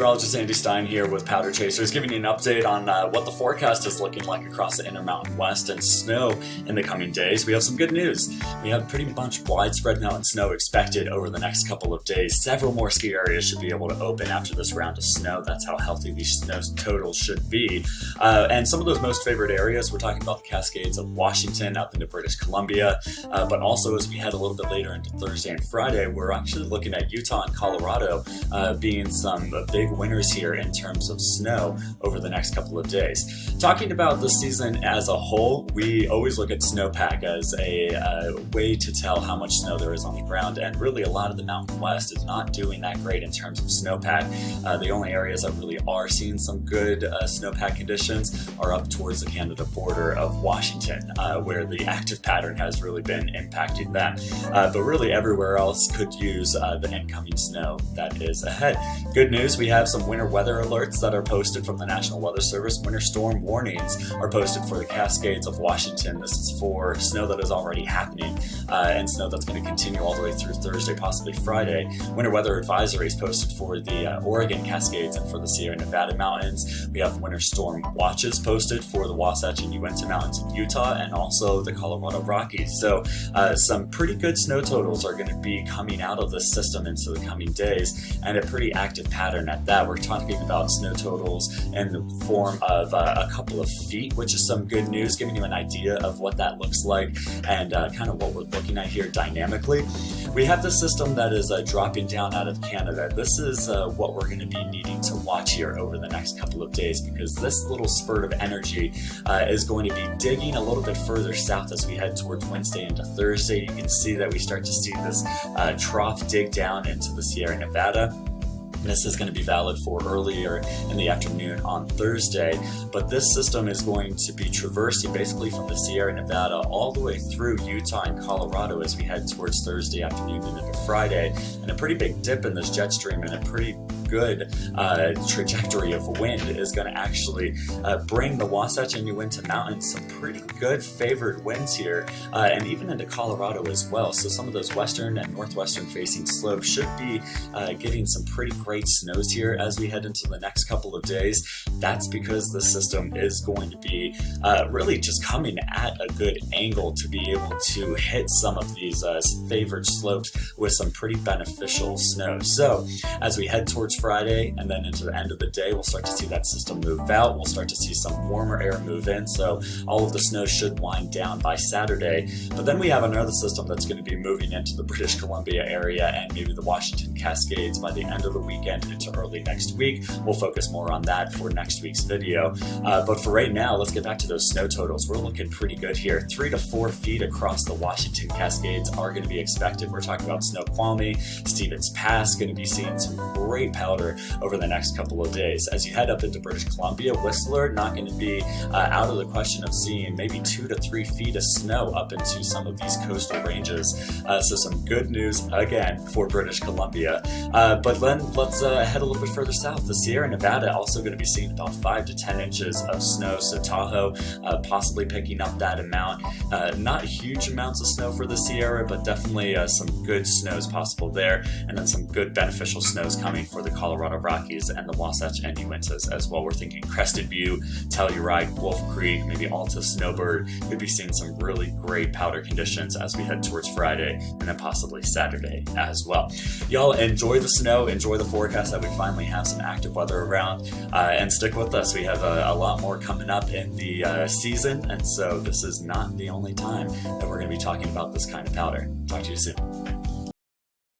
Meteorologist Andy Stein here with Powder Chasers, giving you an update on what the forecast is looking like across the Intermountain West and snow in the coming days. We have some good news. We have pretty much widespread mountain snow expected over the next couple of days. Several more ski areas should be able to open after this round of snow. That's how healthy these snow totals should be. And some of those most favored areas, we're talking about the Cascades of Washington up into British Columbia, but also as we head a little bit later into Thursday and Friday, we're actually looking at Utah and Colorado being some big winners here in terms of snow over the next couple of days. Talking about the season as a whole, we always look at snowpack as a way to tell how much snow there is on the ground, and really a lot of the Mountain West is not doing that great in terms of snowpack. The only areas that really are seeing some good snowpack conditions are up towards the Canada border of Washington, where the active pattern has really been impacting that. But really everywhere else could use the incoming snow that is ahead. Good news, we have some winter weather alerts that are posted from the National Weather Service. Winter storm warnings are posted for the Cascades of Washington. This is for snow that is already happening and snow that's going to continue all the way through Thursday, possibly Friday. Winter weather advisories posted for the Oregon Cascades and for the Sierra Nevada mountains. We have winter storm watches posted for the Wasatch and Uinta Mountains in Utah and also the Colorado Rockies. So some pretty good snow totals are going to be coming out of this system into the coming days, and a pretty active pattern at that. We're talking about snow totals in the form of a couple of feet, which is some good news, giving you an idea of what that looks like and kind of what we're looking at here dynamically. We have the system that is dropping down out of Canada. This is what we're going to be needing to watch here over the next couple of days, because this little spurt of energy is going to be digging a little bit further south as we head towards Wednesday into Thursday. You can see that we start to see this trough dig down into the Sierra Nevada. This is going to be valid for earlier in the afternoon on Thursday, but this system is going to be traversing basically from the Sierra Nevada all the way through Utah and Colorado as we head towards Thursday afternoon and into Friday, and a pretty big dip in this jet stream and a pretty good trajectory of wind is going to actually bring the Wasatch and Uinta Mountains some pretty good favored winds here, and even into Colorado as well. So some of those western and northwestern facing slopes should be getting some pretty great snows here as we head into the next couple of days. That's because the system is going to be really just coming at a good angle to be able to hit some of these favored slopes with some pretty beneficial snow. So as we head towards Friday and then into the end of the day, we'll start to see that system move out. We'll start to see some warmer air move in, so all of the snow should wind down by Saturday. But then we have another system that's going to be moving into the British Columbia area and maybe the Washington Cascades by the end of the weekend into early next week. We'll focus more on that for next week's video. But for right now, let's get back to those snow totals. We're looking pretty good here. 3 to 4 feet across the Washington Cascades are going to be expected. We're talking about Snoqualmie, Stevens Pass, going to be seeing some great powder over the next couple of days. As you head up into British Columbia, Whistler, not going to be out of the question of seeing maybe 2 to 3 feet of snow up into some of these coastal ranges. So some good news again for British Columbia. But then let's head a little bit further south. The Sierra Nevada also going to be seeing about 5 to 10 inches of snow. So Tahoe possibly picking up that amount. Not huge amounts of snow for the Sierra, but definitely some good snows possible there. And then some good beneficial snows coming for the Colorado Rockies and the Wasatch and Uintas as well. We're thinking Crested View, Telluride, Wolf Creek, maybe Alta Snowbird. Could be seeing some really great powder conditions as we head towards Friday and then possibly Saturday as well. Y'all enjoy the snow, enjoy the forecast that we finally have some active weather around, and stick with us. We have a lot more coming up in the season, and so this is not the only time that we're going to be talking about this kind of powder. Talk to you soon.